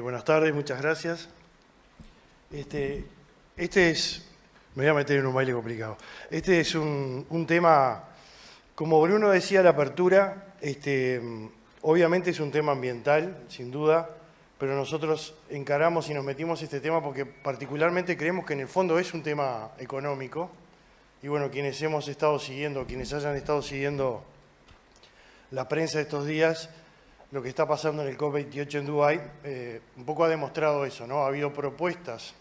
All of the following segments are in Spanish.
Buenas tardes, muchas gracias. Este es, me voy a meter en un baile complicado. Este es un tema, como Bruno decía a la apertura, obviamente es un tema ambiental, sin duda, pero nosotros encaramos y nos metimos este tema porque particularmente creemos que en el fondo es un tema económico. Y bueno, quienes hemos estado siguiendo, quienes hayan estado siguiendo la prensa estos días, lo que está pasando en el COP28 en Dubái, un poco ha demostrado eso, ¿no? Ha habido propuestas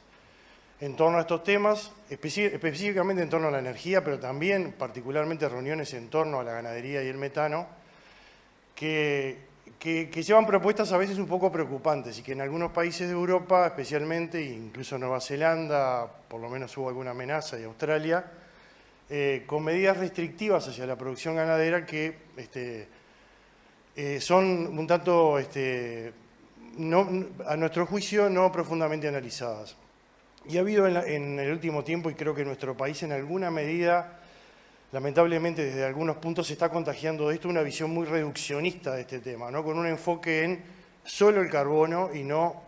en torno a estos temas, específicamente en torno a la energía, pero también particularmente reuniones en torno a la ganadería y el metano, que llevan propuestas a veces un poco preocupantes y que en algunos países de Europa, especialmente, incluso Nueva Zelanda, por lo menos hubo alguna amenaza, y Australia, con medidas restrictivas hacia la producción ganadera que son un tanto, a nuestro juicio, no profundamente analizadas. Y ha habido en el último tiempo, y creo que nuestro país en alguna medida, lamentablemente desde algunos puntos se está contagiando de esto, una visión muy reduccionista de este tema, ¿no? Con un enfoque en solo el carbono y no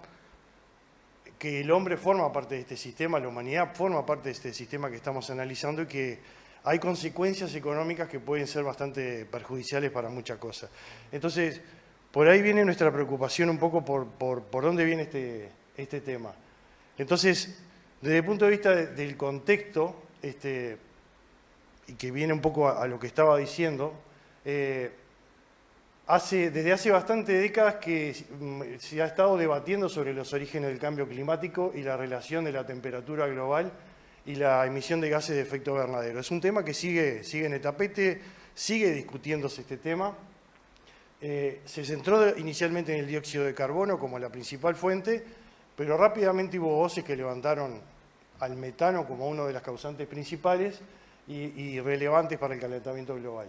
que el hombre forma parte de este sistema, la humanidad forma parte de este sistema que estamos analizando y que hay consecuencias económicas que pueden ser bastante perjudiciales para muchas cosas. Entonces, por ahí viene nuestra preocupación un poco por dónde viene este tema. Entonces, desde el punto de vista del contexto, y que viene un poco a lo que estaba diciendo, desde hace bastantes décadas que se ha estado debatiendo sobre los orígenes del cambio climático y la relación de la temperatura global y la emisión de gases de efecto invernadero. Es un tema que sigue en el tapete, sigue discutiéndose este tema. Se centró inicialmente en el dióxido de carbono como la principal fuente, pero rápidamente hubo voces que levantaron al metano como una de las causantes principales y relevantes para el calentamiento global.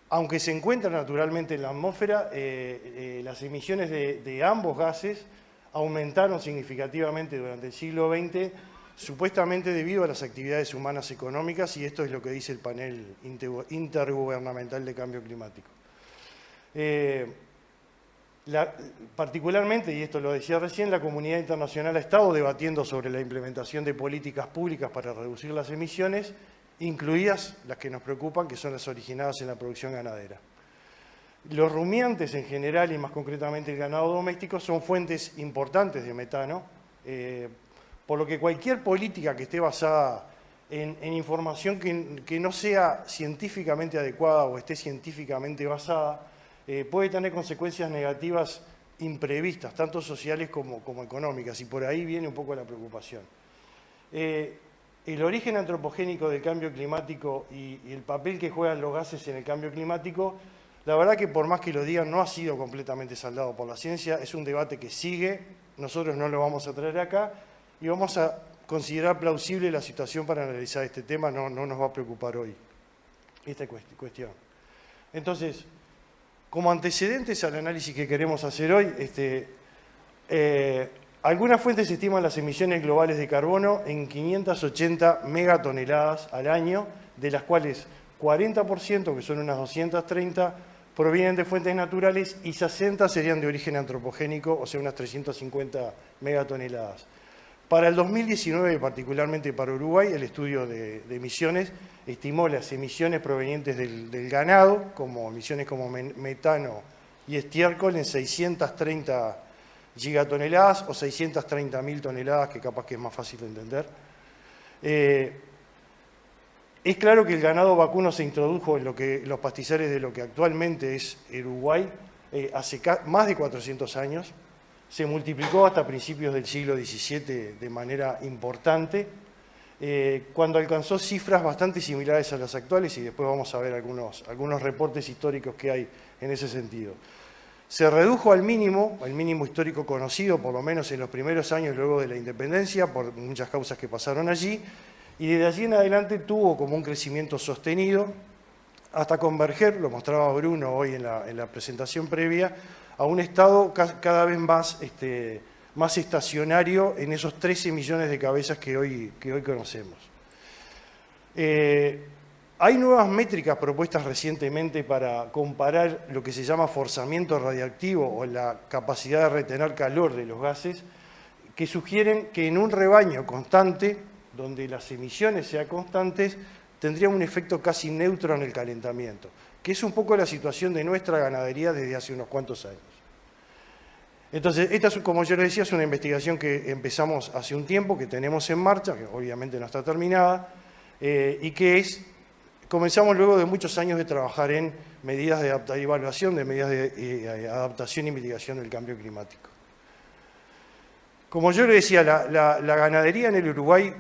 Aunque se encuentra naturalmente en la atmósfera, las emisiones de ambos gases aumentaron significativamente durante el siglo XX, supuestamente debido a las actividades humanas económicas, y esto es lo que dice el panel intergubernamental de cambio climático. Particularmente, y esto lo decía recién, la comunidad internacional ha estado debatiendo sobre la implementación de políticas públicas para reducir las emisiones, incluidas las que nos preocupan, que son las originadas en la producción ganadera. Los rumiantes en general, y más concretamente el ganado doméstico, son fuentes importantes de metano, por lo que cualquier política que esté basada en información que no sea científicamente adecuada o esté científicamente basada, puede tener consecuencias negativas imprevistas, tanto sociales como económicas, y por ahí viene un poco la preocupación. El origen antropogénico del cambio climático y el papel que juegan los gases en el cambio climático, la verdad que por más que lo digan, no ha sido completamente saldado por la ciencia, es un debate que sigue, nosotros no lo vamos a traer acá y vamos a considerar plausible la situación para analizar este tema, no nos va a preocupar hoy esta cuestión. Entonces, como antecedentes al análisis que queremos hacer hoy, algunas fuentes estiman las emisiones globales de carbono en 580 megatoneladas al año, de las cuales 40%, que son unas 230, provienen de fuentes naturales y 60 serían de origen antropogénico, o sea, unas 350 megatoneladas. Para el 2019, particularmente para Uruguay, el estudio de emisiones estimó las emisiones provenientes del ganado, como emisiones como metano y estiércol, en 630 gigatoneladas o 630.000 toneladas, que capaz que es más fácil de entender. Es claro que el ganado vacuno se introdujo en los pastizales de lo que actualmente es Uruguay hace más de 400 años. Se multiplicó hasta principios del siglo XVII de manera importante, cuando alcanzó cifras bastante similares a las actuales, y después vamos a ver algunos reportes históricos que hay en ese sentido. Se redujo al mínimo histórico conocido, por lo menos en los primeros años luego de la independencia, por muchas causas que pasaron allí, y desde allí en adelante tuvo como un crecimiento sostenido, hasta converger, lo mostraba Bruno hoy en la presentación previa, a un estado cada vez más estacionario en esos 13 millones de cabezas que hoy conocemos. Hay nuevas métricas propuestas recientemente para comparar lo que se llama forzamiento radiactivo o la capacidad de retener calor de los gases, que sugieren que en un rebaño constante, donde las emisiones sean constantes, tendría un efecto casi neutro en el calentamiento, que es un poco la situación de nuestra ganadería desde hace unos cuantos años. Entonces, esta, como yo les decía, es una investigación que empezamos hace un tiempo, que tenemos en marcha, que obviamente no está terminada, y que comenzamos luego de muchos años de trabajar en medidas de evaluación de medidas de adaptación y mitigación del cambio climático. Como yo le decía, la ganadería en el Uruguay,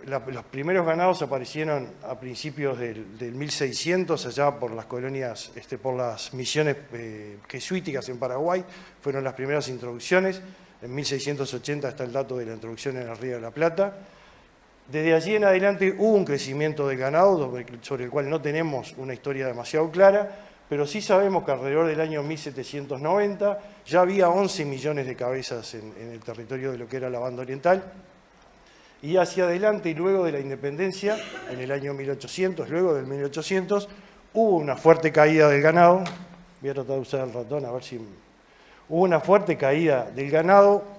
los primeros ganados aparecieron a principios del 1600, allá por las colonias, por las misiones jesuíticas en Paraguay, fueron las primeras introducciones. En 1680 está el dato de la introducción en el Río de la Plata. Desde allí en adelante hubo un crecimiento del ganado, sobre el cual no tenemos una historia demasiado clara, pero sí sabemos que alrededor del año 1790 ya había 11 millones de cabezas en el territorio de lo que era la banda oriental, y hacia adelante, y luego de la independencia, en el año 1800, luego del 1800, hubo una fuerte caída del ganado. Voy a tratar de usar el ratón a ver si... Hubo una fuerte caída del ganado,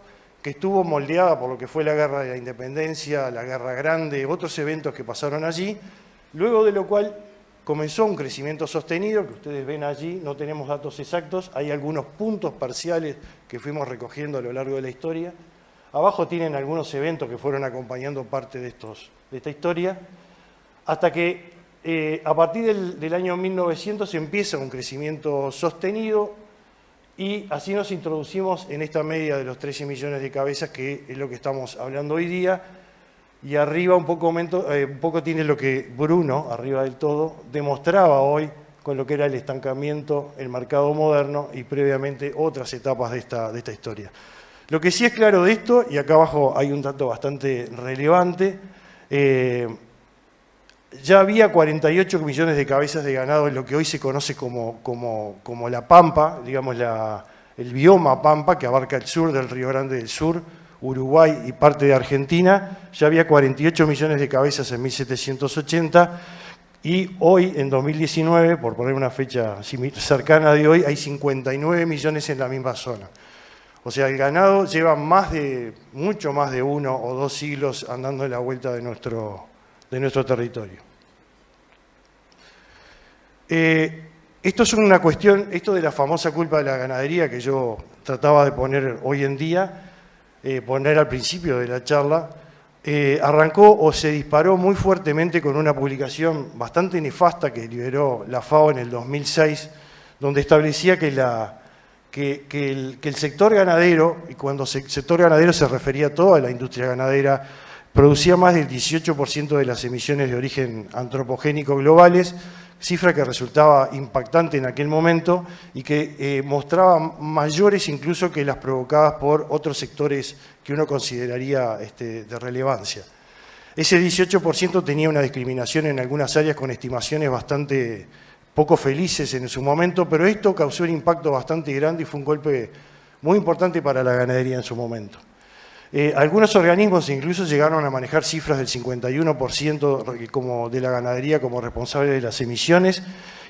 que estuvo moldeada por lo que fue la Guerra de la Independencia, la Guerra Grande, otros eventos que pasaron allí, luego de lo cual comenzó un crecimiento sostenido, que ustedes ven allí, no tenemos datos exactos, hay algunos puntos parciales que fuimos recogiendo a lo largo de la historia. Abajo tienen algunos eventos que fueron acompañando parte de esta historia, hasta que a partir del año 1900 empieza un crecimiento sostenido, y así nos introducimos en esta media de los 13 millones de cabezas, que es lo que estamos hablando hoy día. Y arriba un poco tiene lo que Bruno, arriba del todo, demostraba hoy con lo que era el estancamiento, el mercado moderno y previamente otras etapas de esta historia. Lo que sí es claro de esto, y acá abajo hay un dato bastante relevante, ya había 48 millones de cabezas de ganado en lo que hoy se conoce como la Pampa, digamos el bioma Pampa, que abarca el sur del Río Grande del Sur, Uruguay y parte de Argentina. Ya había 48 millones de cabezas en 1780 y hoy, en 2019, por poner una fecha cercana de hoy, hay 59 millones en la misma zona. O sea, el ganado lleva mucho más de 1 o 2 siglos andando en la vuelta de nuestro territorio. Esto es una cuestión, esto de la famosa culpa de la ganadería que yo trataba de poner hoy en día, poner al principio de la charla, arrancó o se disparó muy fuertemente con una publicación bastante nefasta que liberó la FAO en el 2006, donde establecía que el sector ganadero, y cuando sector ganadero se refería a toda la industria ganadera, producía más del 18% de las emisiones de origen antropogénico globales, cifra que resultaba impactante en aquel momento y que mostraba mayores incluso que las provocadas por otros sectores que uno consideraría de relevancia. Ese 18% tenía una discriminación en algunas áreas con estimaciones bastante poco felices en su momento, pero esto causó un impacto bastante grande y fue un golpe muy importante para la ganadería en su momento. Algunos organismos incluso llegaron a manejar cifras del 51% de la ganadería como responsable de las emisiones,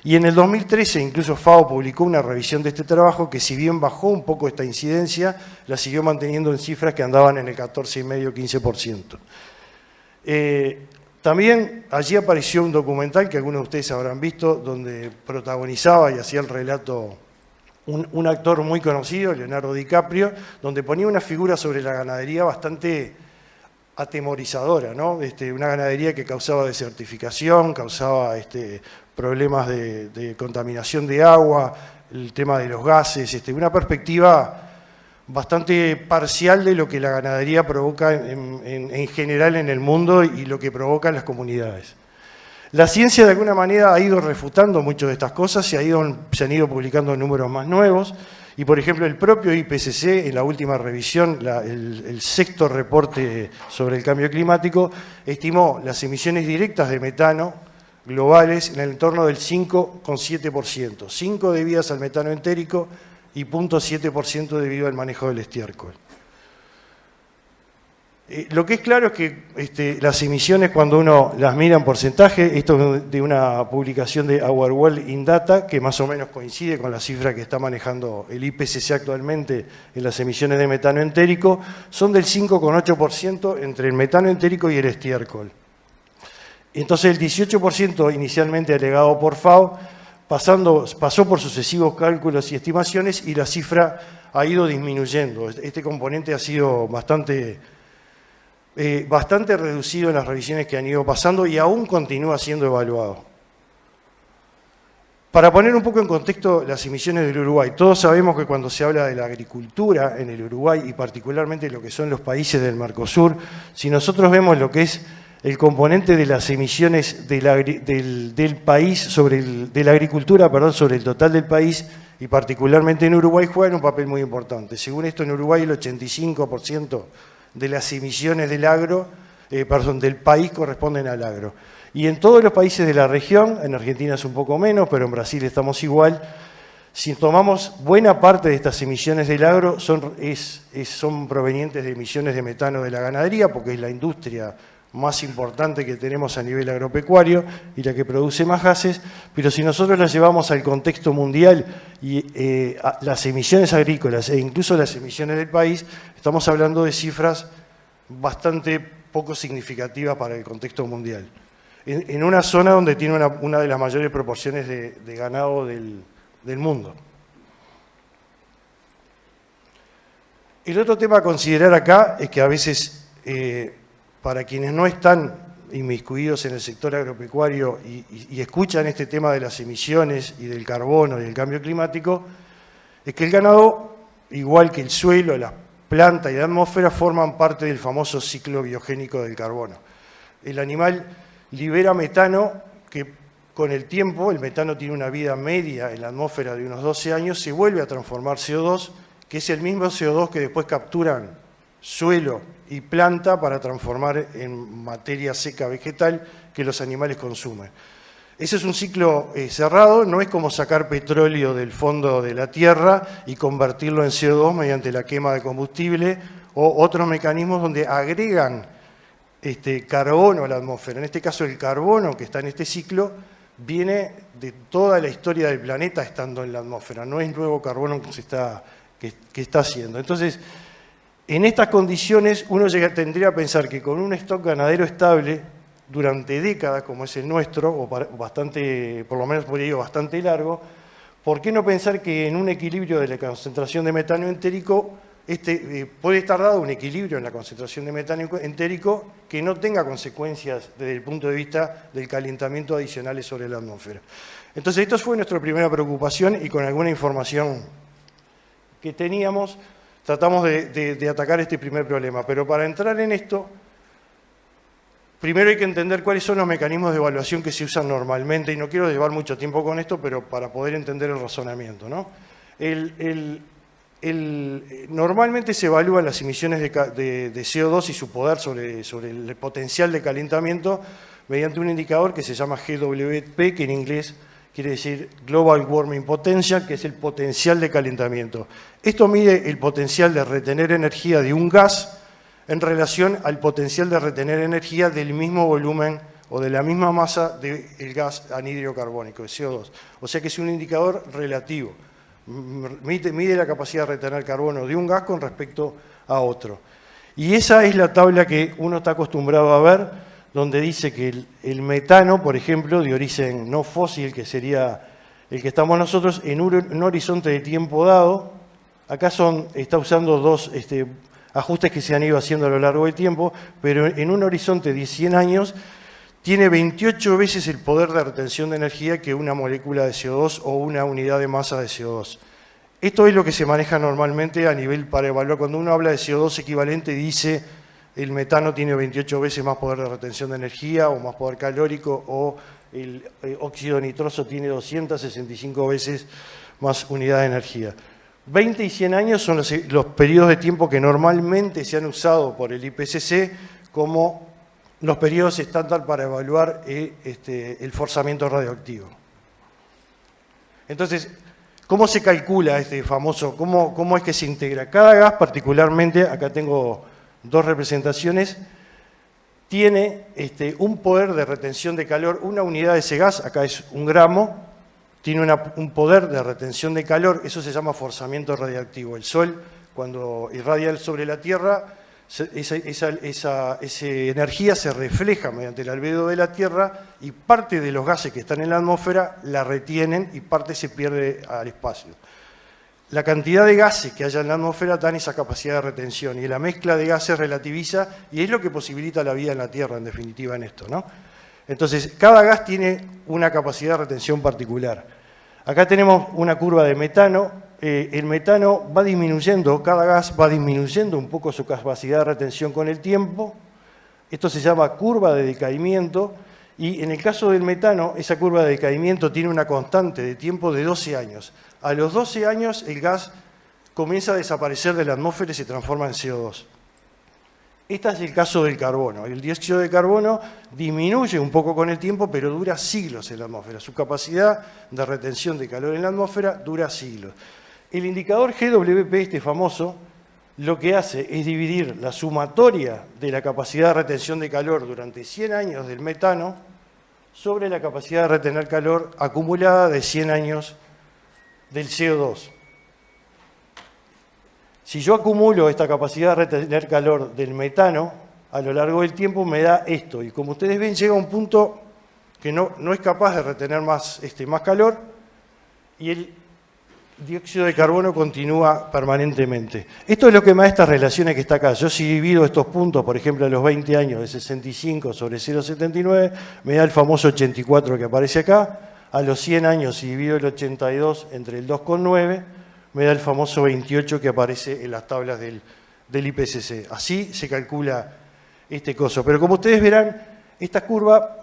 y en el 2013 incluso FAO publicó una revisión de este trabajo que, si bien bajó un poco esta incidencia, la siguió manteniendo en cifras que andaban en el 14,5–15%. También allí apareció un documental que algunos de ustedes habrán visto, donde protagonizaba y hacía el relato un actor muy conocido, Leonardo DiCaprio, donde ponía una figura sobre la ganadería bastante atemorizadora, ¿no? Una ganadería que causaba desertificación, causaba problemas de contaminación de agua, el tema de los gases, una perspectiva bastante parcial de lo que la ganadería provoca en general en el mundo y lo que provoca en las comunidades. La ciencia de alguna manera ha ido refutando muchas de estas cosas, se han ido publicando números más nuevos, y por ejemplo el propio IPCC en la última revisión, el sexto reporte sobre el cambio climático, estimó las emisiones directas de metano globales en el entorno del 5,7%, 5 debidas al metano entérico, y 0,7% debido al manejo del estiércol. Lo que es claro es que las emisiones, cuando uno las mira en porcentaje, esto es de una publicación de Our World in Data, que más o menos coincide con la cifra que está manejando el IPCC actualmente en las emisiones de metano entérico, son del 5,8% entre el metano entérico y el estiércol. Entonces el 18% inicialmente alegado por FAO pasó por sucesivos cálculos y estimaciones y la cifra ha ido disminuyendo. Este componente ha sido bastante reducido en las revisiones que han ido pasando y aún continúa siendo evaluado. Para poner un poco en contexto las emisiones del Uruguay, todos sabemos que cuando se habla de la agricultura en el Uruguay y particularmente lo que son los países del Mercosur, si nosotros vemos lo que es el componente de las emisiones del país, de la agricultura, perdón, sobre el total del país, y particularmente en Uruguay, juegan un papel muy importante. Según esto, en Uruguay el 85% de las emisiones del país corresponden al agro. Y en todos los países de la región, en Argentina es un poco menos, pero en Brasil estamos igual, si tomamos buena parte de estas emisiones del agro son provenientes de emisiones de metano de la ganadería, porque es la industria más importante que tenemos a nivel agropecuario y la que produce más gases, pero si nosotros las llevamos al contexto mundial y las emisiones agrícolas e incluso las emisiones del país, estamos hablando de cifras bastante poco significativas para el contexto mundial. En una zona donde tiene una de las mayores proporciones de ganado del mundo. El otro tema a considerar acá es que a veces para quienes no están inmiscuidos en el sector agropecuario y escuchan este tema de las emisiones y del carbono y del cambio climático, es que el ganado, igual que el suelo, la planta y la atmósfera, forman parte del famoso ciclo biogénico del carbono. El animal libera metano que con el tiempo, el metano tiene una vida media en la atmósfera de unos 12 años, se vuelve a transformar CO2, que es el mismo CO2 que después capturan suelo y planta para transformar en materia seca vegetal que los animales consumen. Ese es un ciclo cerrado, no es como sacar petróleo del fondo de la tierra y convertirlo en CO2 mediante la quema de combustible o otros mecanismos donde agregan carbono a la atmósfera. En este caso el carbono que está en este ciclo viene de toda la historia del planeta estando en la atmósfera, no es nuevo carbono que está haciendo. Entonces, en estas condiciones uno tendría a pensar que con un stock ganadero estable durante décadas, como es el nuestro, o bastante, por lo menos por ello bastante largo, ¿por qué no pensar que en un equilibrio de la concentración de metano entérico, puede estar dado un equilibrio en la concentración de metano entérico que no tenga consecuencias desde el punto de vista del calentamiento adicionales sobre la atmósfera? Entonces, esto fue nuestra primera preocupación y con alguna información que teníamos, tratamos de atacar este primer problema. Pero para entrar en esto, primero hay que entender cuáles son los mecanismos de evaluación que se usan normalmente, y no quiero llevar mucho tiempo con esto, pero para poder entender el razonamiento, ¿no? Normalmente se evalúan las emisiones de CO2 y su poder sobre el potencial de calentamiento mediante un indicador que se llama GWP, que en inglés quiere decir Global Warming Potential, que es el potencial de calentamiento. Esto mide el potencial de retener energía de un gas en relación al potencial de retener energía del mismo volumen o de la misma masa del gas anhídrido carbónico, de CO2. O sea que es un indicador relativo. Mide la capacidad de retener carbono de un gas con respecto a otro. Y esa es la tabla que uno está acostumbrado a ver, donde dice que el metano, por ejemplo, de origen no fósil, que sería el que estamos nosotros, en un horizonte de tiempo dado, acá está usando dos ajustes que se han ido haciendo a lo largo del tiempo, pero en un horizonte de 100 años, tiene 28 veces el poder de retención de energía que una molécula de CO2 o una unidad de masa de CO2. Esto es lo que se maneja normalmente a nivel para evaluar. Cuando uno habla de CO2 equivalente, dice el metano tiene 28 veces más poder de retención de energía o más poder calórico, o el óxido nitroso tiene 265 veces más unidad de energía. 20 y 100 años son los periodos de tiempo que normalmente se han usado por el IPCC como los periodos estándar para evaluar el forzamiento radioactivo. Entonces, ¿cómo se calcula este famoso? ¿Cómo es que se integra? Cada gas particularmente, acá tengo dos representaciones, tiene un poder de retención de calor, una unidad de ese gas, acá es 1 gramo, tiene un poder de retención de calor, eso se llama forzamiento radiactivo. El Sol, cuando irradia sobre la Tierra, esa energía se refleja mediante el albedo de la Tierra y parte de los gases que están en la atmósfera la retienen y parte se pierde al espacio. La cantidad de gases que haya en la atmósfera dan esa capacidad de retención y la mezcla de gases relativiza y es lo que posibilita la vida en la Tierra, en definitiva, en esto, ¿no? Entonces, cada gas tiene una capacidad de retención particular. Acá tenemos una curva de metano. El metano va disminuyendo, cada gas va disminuyendo un poco su capacidad de retención con el tiempo. Esto se llama curva de decaimiento y en el caso del metano, esa curva de decaimiento tiene una constante de tiempo de 12 años. A los 12 años el gas comienza a desaparecer de la atmósfera y se transforma en CO2. Este es el caso del carbono. El dióxido de carbono disminuye un poco con el tiempo, pero dura siglos en la atmósfera. Su capacidad de retención de calor en la atmósfera dura siglos. El indicador GWP, este famoso, lo que hace es dividir la sumatoria de la capacidad de retención de calor durante 100 años del metano sobre la capacidad de retener calor acumulada de 100 años del CO2. Si yo acumulo esta capacidad de retener calor del metano, a lo largo del tiempo me da esto. Y como ustedes ven, llega a un punto que no es capaz de retener más calor y el dióxido de carbono continúa permanentemente. Esto es lo que me da estas relaciones que está acá. Yo si divido estos puntos, por ejemplo, a los 20 años de 65 sobre 0,79, me da el famoso 84 que aparece acá. A los 100 años, si divido el 82 entre el 2,9, me da el famoso 28 que aparece en las tablas del IPCC. Así se calcula este coso. Pero como ustedes verán, esta curva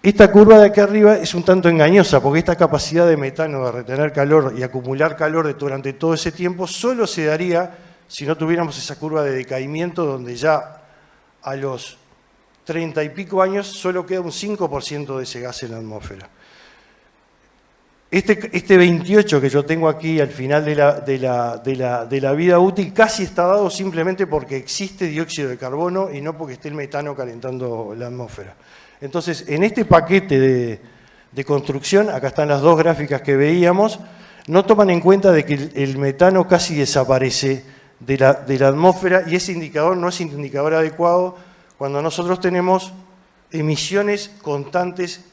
de aquí arriba es un tanto engañosa, porque esta capacidad de metano de retener calor y acumular calor durante todo ese tiempo solo se daría si no tuviéramos esa curva de decaimiento donde ya a los 30 y pico años solo queda un 5% de ese gas en la atmósfera. Este 28 que yo tengo aquí al final de la vida útil casi está dado simplemente porque existe dióxido de carbono y no porque esté el metano calentando la atmósfera. Entonces, en este paquete de construcción, acá están las dos gráficas que veíamos, no toman en cuenta de que el metano casi desaparece de la atmósfera y ese indicador no es un indicador adecuado cuando nosotros tenemos emisiones constantes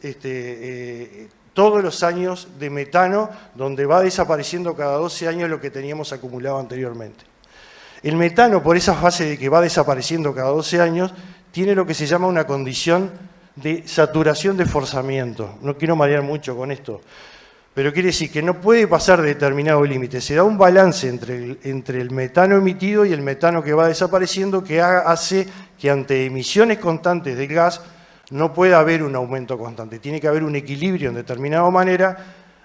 todos los años de metano, donde va desapareciendo cada 12 años lo que teníamos acumulado anteriormente. El metano, por esa fase de que va desapareciendo cada 12 años, tiene lo que se llama una condición de saturación de forzamiento. No quiero marear mucho con esto, pero quiere decir que no puede pasar de determinado límite. Se da un balance entre el metano emitido y el metano que va desapareciendo que hace que ante emisiones constantes del gas no puede haber un aumento constante, tiene que haber un equilibrio en determinada manera,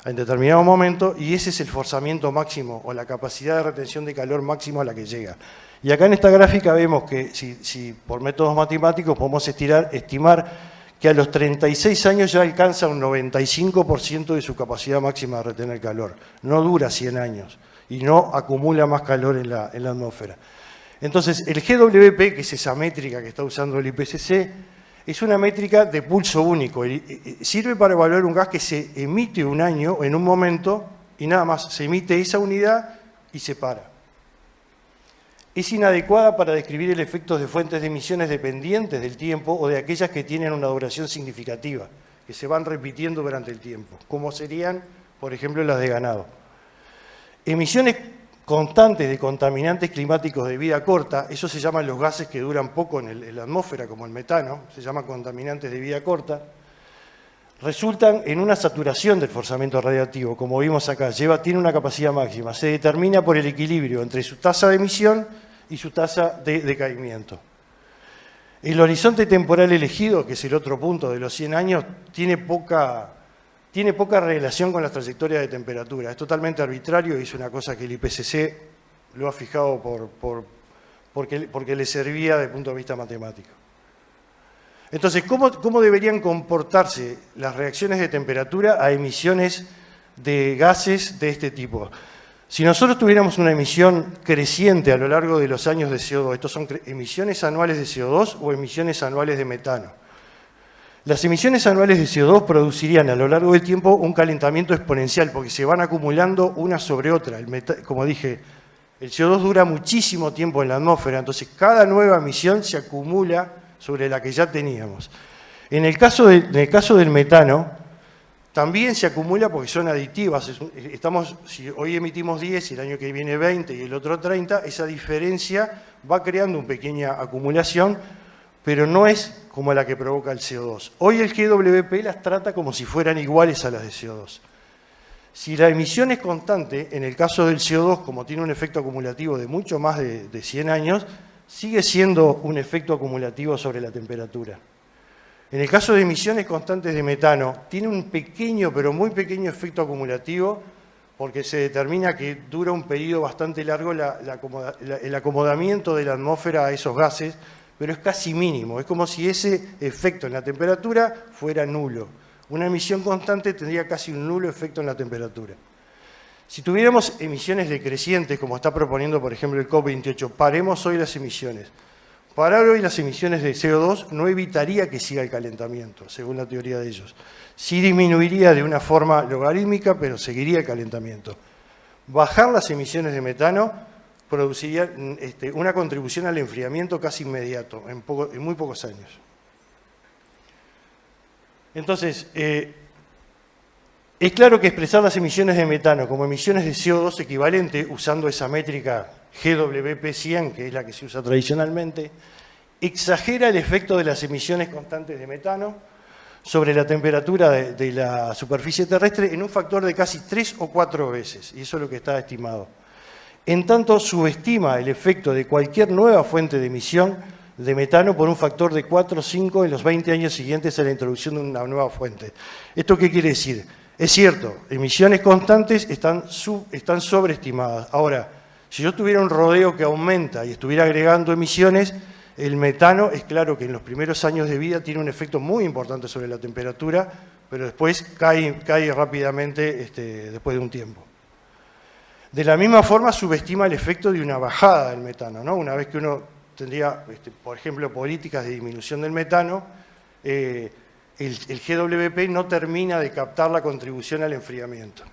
en determinado momento, y ese es el forzamiento máximo o la capacidad de retención de calor máximo a la que llega. Y acá en esta gráfica vemos que si por métodos matemáticos podemos estimar que a los 36 años ya alcanza un 95% de su capacidad máxima de retener calor. No dura 100 años y no acumula más calor en la atmósfera. Entonces, el GWP, que es esa métrica que está usando el IPCC, es una métrica de pulso único. Sirve para evaluar un gas que se emite un año en un momento y nada más. Se emite esa unidad y se para. Es inadecuada para describir el efecto de fuentes de emisiones dependientes del tiempo o de aquellas que tienen una duración significativa, que se van repitiendo durante el tiempo, como serían, por ejemplo, las de ganado. Emisiones constantes de contaminantes climáticos de vida corta, eso se llaman los gases que duran poco en la atmósfera, como el metano, se llaman contaminantes de vida corta, resultan en una saturación del forzamiento radiactivo, como vimos acá, tiene una capacidad máxima, se determina por el equilibrio entre su tasa de emisión y su tasa de decaimiento. El horizonte temporal elegido, que es el otro punto de los 100 años, tiene poca relación con las trayectorias de temperatura. Es totalmente arbitrario y es una cosa que el IPCC lo ha fijado porque le servía desde el punto de vista matemático. Entonces, ¿cómo deberían comportarse las reacciones de temperatura a emisiones de gases de este tipo? Si nosotros tuviéramos una emisión creciente a lo largo de los años de CO2, estos son emisiones anuales de CO2 o emisiones anuales de metano. Las emisiones anuales de CO2 producirían a lo largo del tiempo un calentamiento exponencial porque se van acumulando una sobre otra. Como dije, el CO2 dura muchísimo tiempo en la atmósfera, entonces cada nueva emisión se acumula sobre la que ya teníamos. En el caso del metano, también se acumula porque son aditivas. Si hoy emitimos 10 y el año que viene 20 y el otro 30, esa diferencia va creando una pequeña acumulación, pero no es como la que provoca el CO2. Hoy el GWP las trata como si fueran iguales a las de CO2. Si la emisión es constante, en el caso del CO2, como tiene un efecto acumulativo de mucho más de 100 años, sigue siendo un efecto acumulativo sobre la temperatura. En el caso de emisiones constantes de metano, tiene un pequeño, pero muy pequeño efecto acumulativo porque se determina que dura un periodo bastante largo el acomodamiento de la atmósfera a esos gases, pero es casi mínimo. Es como si ese efecto en la temperatura fuera nulo. Una emisión constante tendría casi un nulo efecto en la temperatura. Si tuviéramos emisiones decrecientes, como está proponiendo, por ejemplo, el COP28, paremos hoy las emisiones. Parar hoy las emisiones de CO2 no evitaría que siga el calentamiento, según la teoría de ellos. Sí disminuiría de una forma logarítmica, pero seguiría el calentamiento. Bajar las emisiones de metano produciría una contribución al enfriamiento casi inmediato, en muy pocos años. Entonces, es claro que expresar las emisiones de metano como emisiones de CO2 equivalente, usando esa métrica GWP100, que es la que se usa tradicionalmente, exagera el efecto de las emisiones constantes de metano sobre la temperatura de la superficie terrestre en un factor de casi 3 o 4 veces, y eso es lo que está estimado. En tanto, subestima el efecto de cualquier nueva fuente de emisión de metano por un factor de 4 o 5 en los 20 años siguientes a la introducción de una nueva fuente. ¿Esto qué quiere decir? Es cierto, emisiones constantes están sobreestimadas. Ahora, si yo tuviera un rodeo que aumenta y estuviera agregando emisiones, el metano es claro que en los primeros años de vida tiene un efecto muy importante sobre la temperatura, pero después cae rápidamente después de un tiempo. De la misma forma, subestima el efecto de una bajada del metano, ¿no? Una vez que uno tendría, por ejemplo, políticas de disminución del metano, el GWP no termina de captar la contribución al enfriamiento.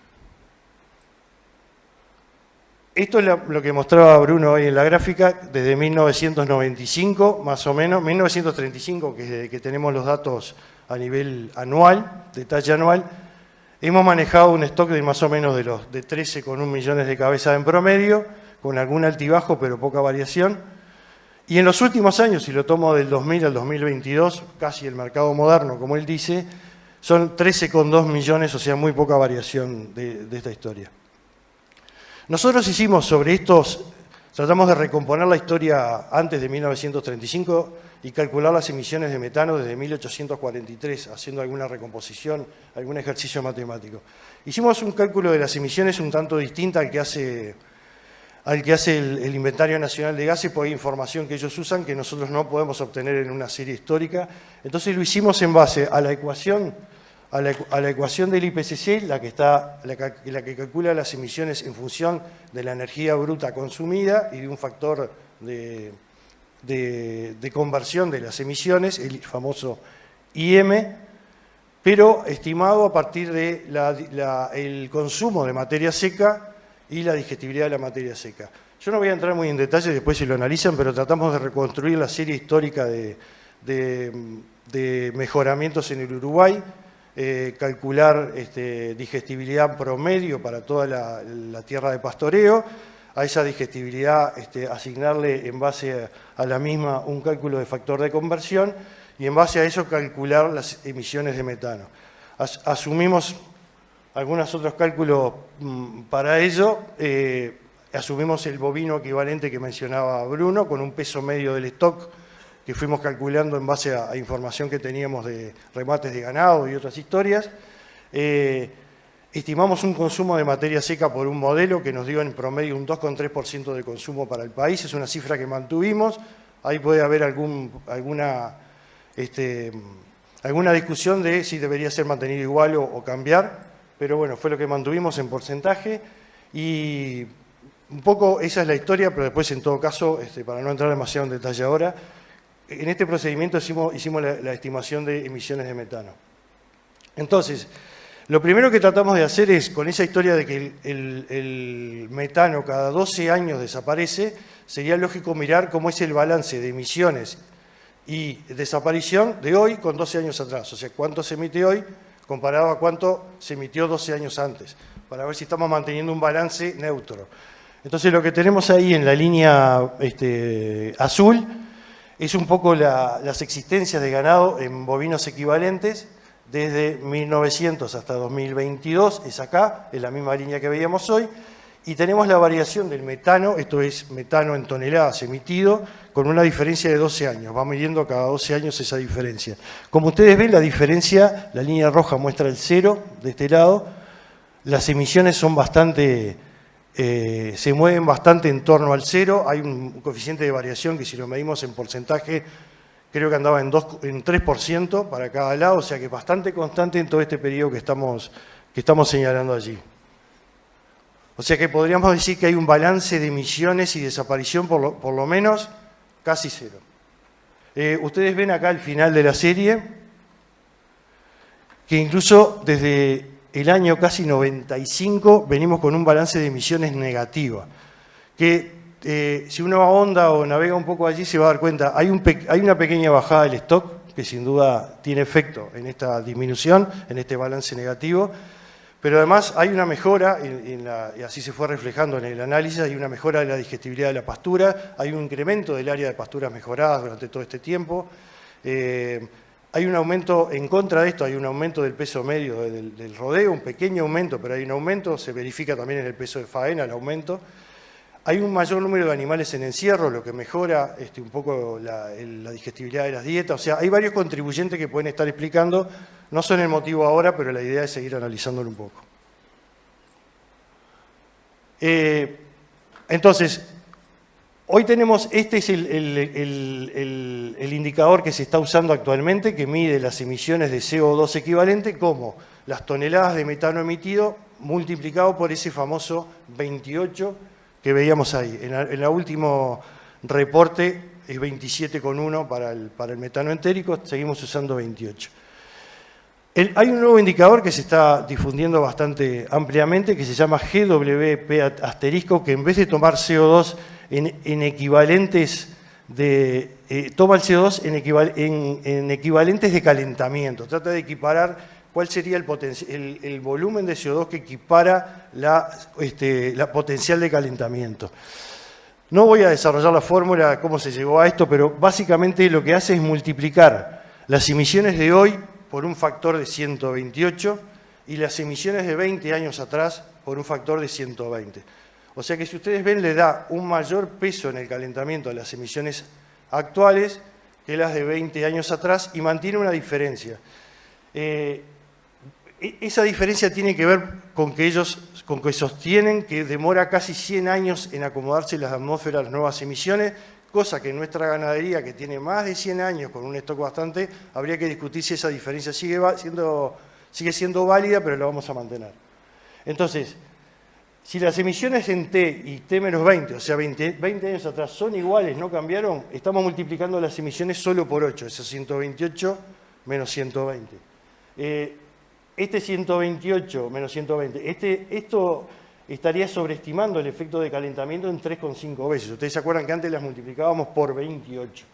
Esto es lo que mostraba Bruno hoy en la gráfica, desde 1995, más o menos, 1935, que es desde que tenemos los datos a nivel anual, de talla anual, hemos manejado un stock de más o menos de 13,1 millones de cabezas en promedio, con algún altibajo, pero poca variación. Y en los últimos años, si lo tomo del 2000 al 2022, casi el mercado moderno, como él dice, son 13,2 millones, o sea, muy poca variación de esta historia. Nosotros hicimos sobre estos, tratamos de recomponer la historia antes de 1935 y calcular las emisiones de metano desde 1843, haciendo alguna recomposición, algún ejercicio matemático. Hicimos un cálculo de las emisiones un tanto distinta al que hace el Inventario Nacional de Gases, porque hay información que ellos usan que nosotros no podemos obtener en una serie histórica. Entonces lo hicimos en base a la ecuación del IPCC, la que calcula las emisiones en función de la energía bruta consumida y de un factor de conversión de las emisiones, el famoso IM, pero estimado a partir del consumo de materia seca y la digestibilidad de la materia seca. Yo no voy a entrar muy en detalle, después si lo analizan, pero tratamos de reconstruir la serie histórica de mejoramientos en el Uruguay, calcular digestibilidad promedio para toda la tierra de pastoreo, a esa digestibilidad asignarle en base a la misma un cálculo de factor de conversión y en base a eso calcular las emisiones de metano. Asumimos algunos otros cálculos para ello, asumimos el bovino equivalente que mencionaba Bruno, con un peso medio del stock que fuimos calculando en base a información que teníamos de remates de ganado y otras historias. Estimamos un consumo de materia seca por un modelo que nos dio en promedio un 2,3% de consumo para el país, es una cifra que mantuvimos, ahí puede haber alguna discusión de si debería ser mantenido igual o cambiar, pero bueno, fue lo que mantuvimos en porcentaje. Y un poco esa es la historia, pero después en todo caso, para no entrar demasiado en detalle ahora, en este procedimiento hicimos la estimación de emisiones de metano. Entonces, lo primero que tratamos de hacer es, con esa historia de que el metano cada 12 años desaparece, sería lógico mirar cómo es el balance de emisiones y desaparición de hoy con 12 años atrás. O sea, cuánto se emite hoy comparado a cuánto se emitió 12 años antes, para ver si estamos manteniendo un balance neutro. Entonces, lo que tenemos ahí en la línea azul es un poco las existencias de ganado en bovinos equivalentes desde 1900 hasta 2022, es acá, es la misma línea que veíamos hoy, y tenemos la variación del metano, esto es metano en toneladas emitido, con una diferencia de 12 años, va midiendo cada 12 años esa diferencia. Como ustedes ven, la diferencia, la línea roja muestra el cero de este lado, las emisiones son bastante, se mueven bastante en torno al cero, hay un coeficiente de variación que si lo medimos en porcentaje, creo que andaba en 3% para cada lado, o sea que bastante constante en todo este periodo que estamos señalando allí. O sea que podríamos decir que hay un balance de emisiones y desaparición por lo menos casi cero. Ustedes ven acá el final de la serie, que incluso desde el año casi 95 venimos con un balance de emisiones negativa, que si uno ahonda o navega un poco allí se va a dar cuenta, hay una pequeña bajada del stock que sin duda tiene efecto en esta disminución, en este balance negativo, pero además hay una mejora, y así se fue reflejando en el análisis, hay una mejora de la digestibilidad de la pastura, hay un incremento del área de pasturas mejoradas durante todo este tiempo, hay un aumento, en contra de esto, hay un aumento del peso medio del rodeo, un pequeño aumento, pero hay un aumento, se verifica también en el peso de faena el aumento. Hay un mayor número de animales en encierro, lo que mejora un poco la digestibilidad de las dietas. O sea, hay varios contribuyentes que pueden estar explicando, no son el motivo ahora, pero la idea es seguir analizándolo un poco. Entonces, hoy tenemos, este es el indicador que se está usando actualmente, que mide las emisiones de CO2 equivalente como las toneladas de metano emitido multiplicado por ese famoso 28 que veíamos ahí. En el último reporte es 27,1 para el metano entérico, seguimos usando 28. Hay un nuevo indicador que se está difundiendo bastante ampliamente que se llama GWP asterisco, que en vez de tomar CO2 en equivalentes toma el CO2 en equivalentes de calentamiento, trata de equiparar cuál sería el volumen de CO2 que equipara la potencial de calentamiento. No voy a desarrollar la fórmula, cómo se llegó a esto, pero básicamente lo que hace es multiplicar las emisiones de hoy por un factor de 128 y las emisiones de 20 años atrás por un factor de 120. O sea que si ustedes ven, le da un mayor peso en el calentamiento a las emisiones actuales que las de 20 años atrás y mantiene una diferencia. Esa diferencia tiene que ver con que sostienen que demora casi 100 años en acomodarse la atmósfera a las nuevas emisiones, cosa que en nuestra ganadería, que tiene más de 100 años con un stock bastante, habría que discutir si esa diferencia sigue siendo válida, pero la vamos a mantener. Entonces, si las emisiones en T y T-20, o sea, 20 años atrás, son iguales, no cambiaron, estamos multiplicando las emisiones solo por 8, esos 128 menos 120. Este 128 menos 120, esto estaría sobreestimando el efecto de calentamiento en 3,5 veces. Ustedes se acuerdan que antes las multiplicábamos por 28.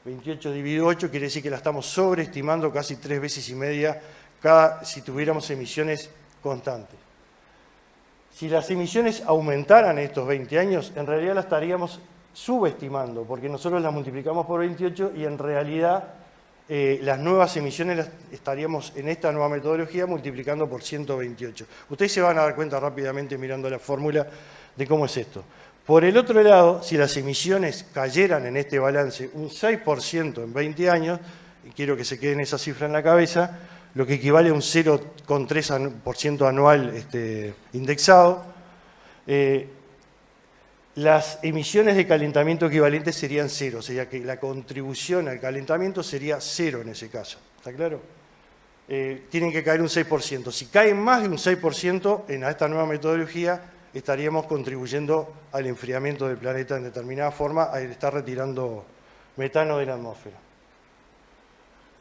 28 dividido 8 quiere decir que la estamos sobreestimando casi 3 veces y media si tuviéramos emisiones constantes. Si las emisiones aumentaran estos 20 años, en realidad las estaríamos subestimando, porque nosotros las multiplicamos por 28 y en realidad las nuevas emisiones las estaríamos en esta nueva metodología multiplicando por 128. Ustedes se van a dar cuenta rápidamente mirando la fórmula de cómo es esto. Por el otro lado, si las emisiones cayeran en este balance un 6% en 20 años, y quiero que se queden esa cifra en la cabeza, lo que equivale a un 0,3% anual indexado, las emisiones de calentamiento equivalentes serían cero, o sea que la contribución al calentamiento sería cero en ese caso. ¿Está claro? Tienen que caer un 6%. Si caen más de un 6% en esta nueva metodología, estaríamos contribuyendo al enfriamiento del planeta en determinada forma al estar retirando metano de la atmósfera.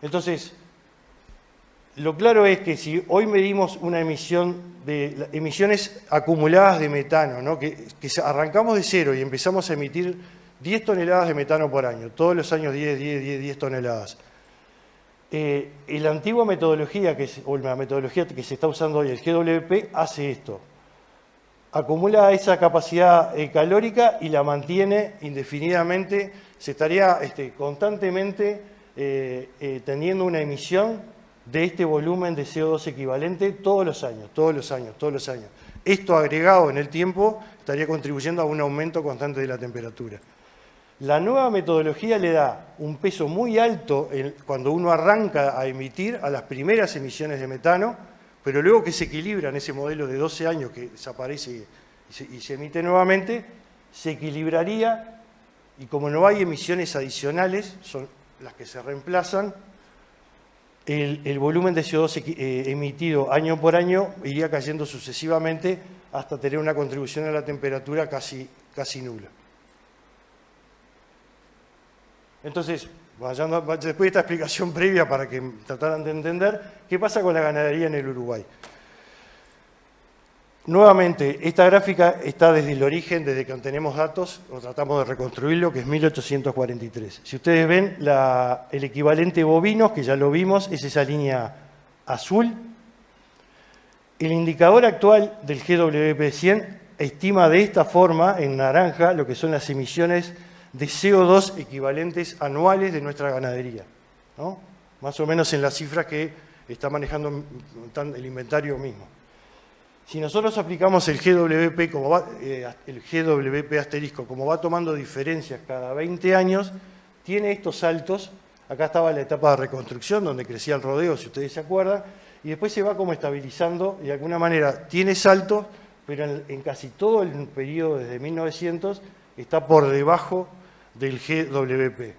Entonces, lo claro es que si hoy medimos una emisión de emisiones acumuladas de metano, ¿no? que arrancamos de cero y empezamos a emitir 10 toneladas de metano por año, todos los años 10 toneladas. La antigua metodología, o la metodología que se está usando hoy, el GWP, hace esto. Acumula esa capacidad calórica y la mantiene indefinidamente. Se estaría constantemente teniendo una emisión de este volumen de CO2 equivalente todos los años. Esto agregado en el tiempo estaría contribuyendo a un aumento constante de la temperatura. La nueva metodología le da un peso muy alto cuando uno arranca a emitir a las primeras emisiones de metano, pero luego que se equilibra en ese modelo de 12 años que desaparece y se emite nuevamente, se equilibraría y como no hay emisiones adicionales, son las que se reemplazan, el volumen de CO2 emitido año por año iría cayendo sucesivamente hasta tener una contribución a la temperatura casi nula. Entonces, después de esta explicación previa para que trataran de entender, ¿qué pasa con la ganadería en el Uruguay? Nuevamente, esta gráfica está desde el origen, desde que tenemos datos, o tratamos de reconstruirlo, que es 1843. Si ustedes ven el equivalente bovinos, que ya lo vimos, es esa línea azul. El indicador actual del GWP100 estima de esta forma, en naranja, lo que son las emisiones de CO2 equivalentes anuales de nuestra ganadería, ¿no? Más o menos en las cifras que está manejando el inventario mismo. Si nosotros aplicamos el GWP, el GWP asterisco, como va tomando diferencias cada 20 años, tiene estos saltos. Acá estaba la etapa de reconstrucción, donde crecía el rodeo, si ustedes se acuerdan, y después se va como estabilizando, y de alguna manera tiene saltos, pero en casi todo el periodo desde 1900 está por debajo del GWP.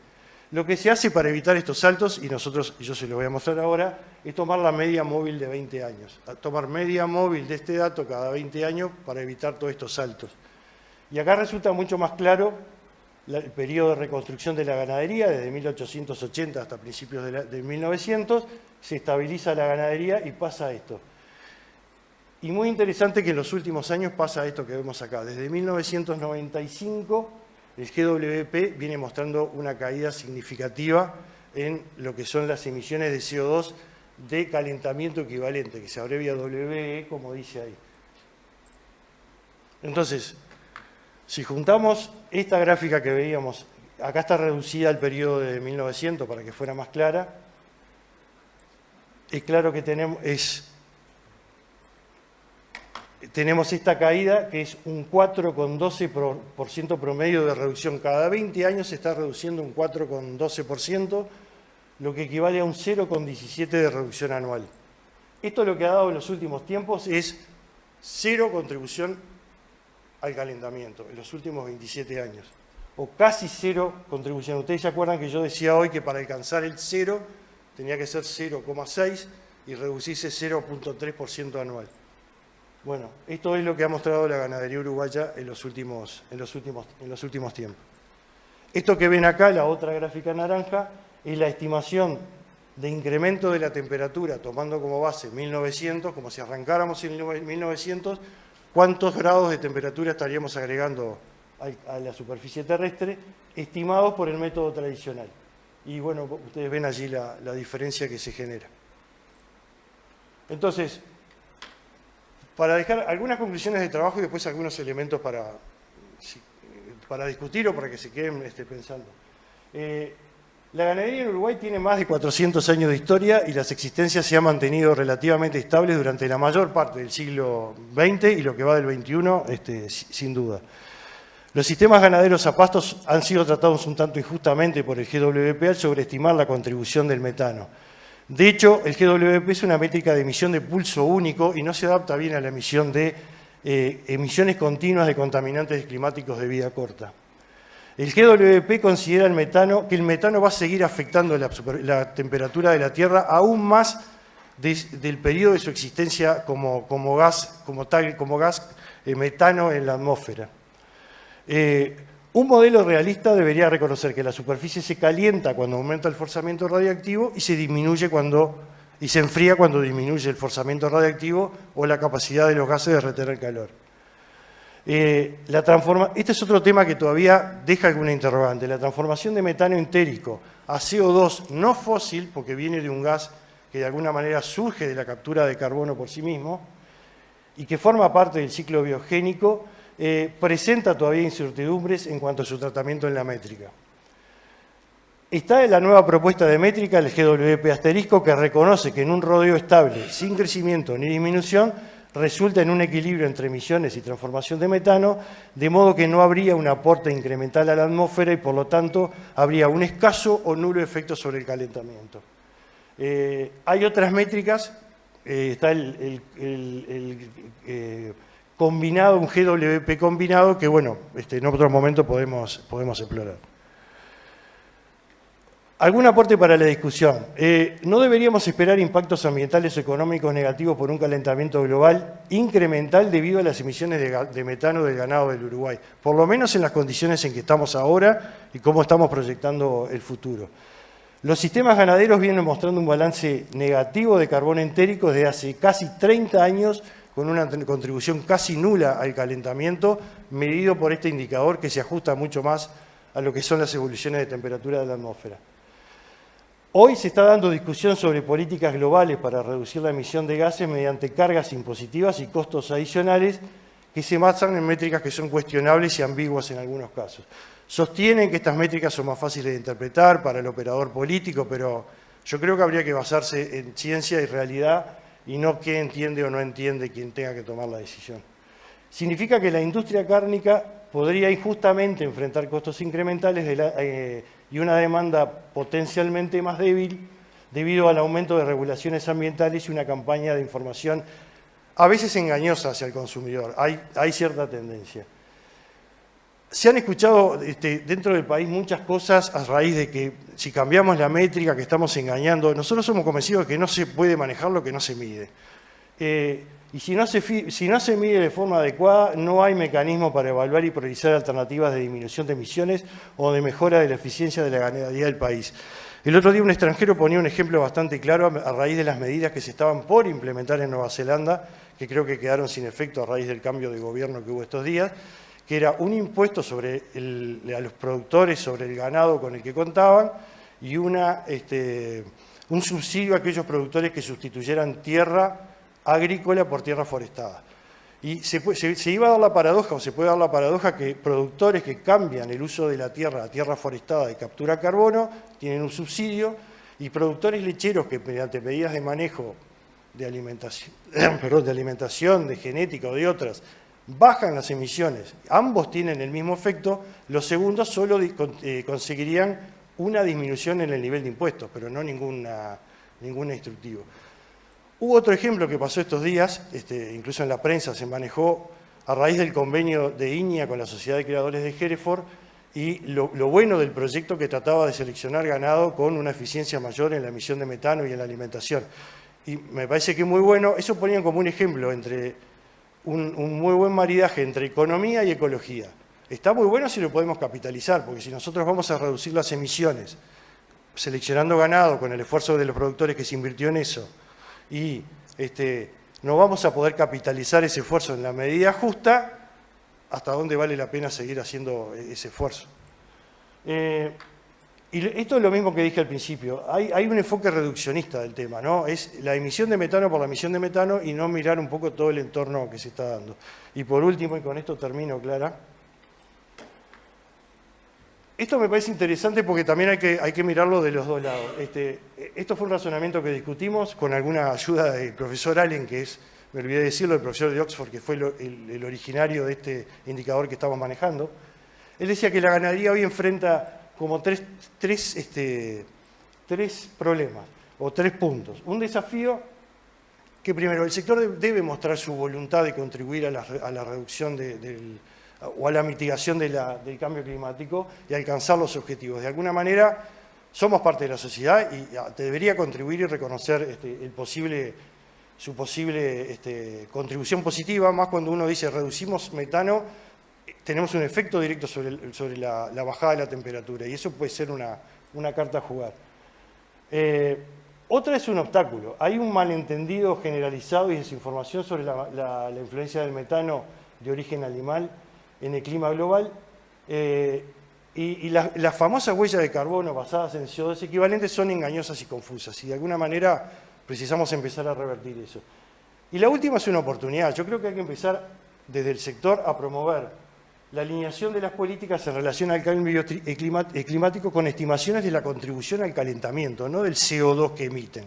Lo que se hace para evitar estos saltos, y yo se lo voy a mostrar ahora, es tomar la media móvil de 20 años. Tomar media móvil de este dato cada 20 años para evitar todos estos saltos. Y acá resulta mucho más claro el periodo de reconstrucción de la ganadería, desde 1880 hasta principios de 1900, se estabiliza la ganadería y pasa esto. Y muy interesante que en los últimos años pasa esto que vemos acá. Desde 1995... el GWP viene mostrando una caída significativa en lo que son las emisiones de CO2 de calentamiento equivalente, que se abrevia WE, como dice ahí. Entonces, si juntamos esta gráfica que veíamos, acá está reducida al periodo de 1900 para que fuera más clara, es claro que tenemos esta caída que es un 4,12% promedio de reducción. Cada 20 años se está reduciendo un 4,12%, lo que equivale a un 0,17% de reducción anual. Esto lo que ha dado en los últimos tiempos es cero contribución al calentamiento en los últimos 27 años, o casi cero contribución. Ustedes se acuerdan que yo decía hoy que para alcanzar el 0 tenía que ser 0,6 y reducirse 0,3% anual. Bueno, esto es lo que ha mostrado la ganadería uruguaya en los últimos tiempos. Esto que ven acá, la otra gráfica naranja, es la estimación de incremento de la temperatura, tomando como base 1900, como si arrancáramos en 1900, cuántos grados de temperatura estaríamos agregando a la superficie terrestre, estimados por el método tradicional. Y bueno, ustedes ven allí la diferencia que se genera. Entonces, para dejar algunas conclusiones de trabajo y después algunos elementos para discutir o para que se queden pensando. La ganadería en Uruguay tiene más de 400 años de historia y las existencias se han mantenido relativamente estables durante la mayor parte del siglo XX y lo que va del XXI, sin duda. Los sistemas ganaderos a pastos han sido tratados un tanto injustamente por el GWP al sobreestimar la contribución del metano. De hecho, el GWP es una métrica de emisión de pulso único y no se adapta bien a la emisión de emisiones continuas de contaminantes climáticos de vida corta. El GWP considera que el metano va a seguir afectando la temperatura de la Tierra aún más del periodo de su existencia como gas metano en la atmósfera. Un modelo realista debería reconocer que la superficie se calienta cuando aumenta el forzamiento radiactivo y se enfría cuando disminuye el forzamiento radiactivo o la capacidad de los gases de retener calor. Este es otro tema que todavía deja alguna interrogante. La transformación de metano entérico a CO2 no fósil, porque viene de un gas que de alguna manera surge de la captura de carbono por sí mismo y que forma parte del ciclo biogénico, presenta todavía incertidumbres en cuanto a su tratamiento en la métrica. Está en la nueva propuesta de métrica, el GWP asterisco, que reconoce que en un rodeo estable, sin crecimiento ni disminución, resulta en un equilibrio entre emisiones y transformación de metano, de modo que no habría un aporte incremental a la atmósfera y por lo tanto habría un escaso o nulo efecto sobre el calentamiento. Hay otras métricas, está combinado, un GWP combinado, que bueno, en otro momento podemos explorar. ¿Algún aporte para la discusión? No deberíamos esperar impactos ambientales o económicos negativos por un calentamiento global incremental debido a las emisiones de metano del ganado del Uruguay, por lo menos en las condiciones en que estamos ahora y cómo estamos proyectando el futuro. Los sistemas ganaderos vienen mostrando un balance negativo de carbono entérico desde hace casi 30 años, con una contribución casi nula al calentamiento, medido por este indicador que se ajusta mucho más a lo que son las evoluciones de temperatura de la atmósfera. Hoy se está dando discusión sobre políticas globales para reducir la emisión de gases mediante cargas impositivas y costos adicionales que se basan en métricas que son cuestionables y ambiguas en algunos casos. Sostienen que estas métricas son más fáciles de interpretar para el operador político, pero yo creo que habría que basarse en ciencia y realidad y no qué entiende o no entiende quien tenga que tomar la decisión. Significa que la industria cárnica podría injustamente enfrentar costos incrementales y una demanda potencialmente más débil debido al aumento de regulaciones ambientales y una campaña de información a veces engañosa hacia el consumidor. Hay cierta tendencia. Se han escuchado dentro del país muchas cosas a raíz de que si cambiamos la métrica, que estamos engañando. Nosotros somos convencidos de que no se puede manejar lo que no se mide. Y si no se mide de forma adecuada, no hay mecanismo para evaluar y priorizar alternativas de disminución de emisiones o de mejora de la eficiencia de la ganadería del país. El otro día un extranjero ponía un ejemplo bastante claro a raíz de las medidas que se estaban por implementar en Nueva Zelanda, que creo que quedaron sin efecto a raíz del cambio de gobierno que hubo estos días, que era un impuesto a los productores sobre el ganado con el que contaban y un subsidio a aquellos productores que sustituyeran tierra agrícola por tierra forestada. Y se iba a dar la paradoja, o se puede dar la paradoja, que productores que cambian el uso de la tierra a tierra forestada de captura de carbono tienen un subsidio, y productores lecheros que mediante medidas de manejo de alimentación, de genética o de otras, bajan las emisiones, ambos tienen el mismo efecto, los segundos solo conseguirían una disminución en el nivel de impuestos, pero no ninguna instructivo. Hubo otro ejemplo que pasó estos días, incluso en la prensa se manejó a raíz del convenio de INEA con la Sociedad de Criadores de Hereford y lo bueno del proyecto que trataba de seleccionar ganado con una eficiencia mayor en la emisión de metano y en la alimentación. Y me parece que muy bueno, eso ponían como un ejemplo entre un muy buen maridaje entre economía y ecología. Está muy bueno si lo podemos capitalizar, porque si nosotros vamos a reducir las emisiones seleccionando ganado con el esfuerzo de los productores que se invirtió en eso, y no vamos a poder capitalizar ese esfuerzo en la medida justa, ¿hasta dónde vale la pena seguir haciendo ese esfuerzo? Y esto es lo mismo que dije al principio, hay un enfoque reduccionista del tema, ¿no? Es la emisión de metano por la emisión de metano y no mirar un poco todo el entorno que se está dando. Y por último, y con esto termino, Clara, esto me parece interesante porque también hay que mirarlo de los dos lados. Esto fue un razonamiento que discutimos con alguna ayuda del profesor Allen, que es, me olvidé decirlo, el profesor de Oxford, que fue el originario de este indicador que estamos manejando. Él decía que la ganadería hoy enfrenta como tres problemas, o 3 puntos. Un desafío que primero, el sector debe mostrar su voluntad de contribuir a la reducción o a la mitigación del cambio climático y alcanzar los objetivos. De alguna manera, somos parte de la sociedad y debería contribuir y reconocer el posible su posible contribución positiva, más cuando uno dice reducimos metano, tenemos un efecto directo sobre la bajada de la temperatura, y eso puede ser una carta a jugar. Otra es un obstáculo. Hay un malentendido generalizado y desinformación sobre la influencia del metano de origen animal en el clima global, y las famosas huellas de carbono basadas en CO2 equivalentes son engañosas y confusas, y de alguna manera precisamos empezar a revertir eso. Y la última es una oportunidad. Yo creo que hay que empezar desde el sector a promover la alineación de las políticas en relación al cambio climático con estimaciones de la contribución al calentamiento, no del CO2 que emiten.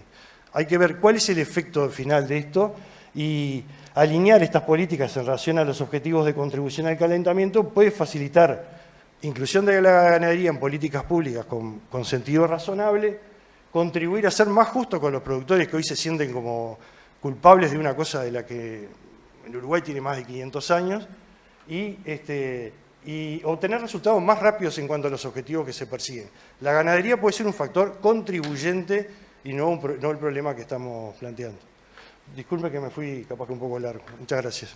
Hay que ver cuál es el efecto final de esto y alinear estas políticas en relación a los objetivos de contribución al calentamiento puede facilitar inclusión de la ganadería en políticas públicas con sentido razonable, contribuir a ser más justo con los productores que hoy se sienten como culpables de una cosa de la que en Uruguay tiene más de 500 años, y obtener resultados más rápidos en cuanto a los objetivos que se persiguen. La ganadería puede ser un factor contribuyente y no el problema que estamos planteando. Disculpe que me fui capaz que un poco largo. Muchas gracias.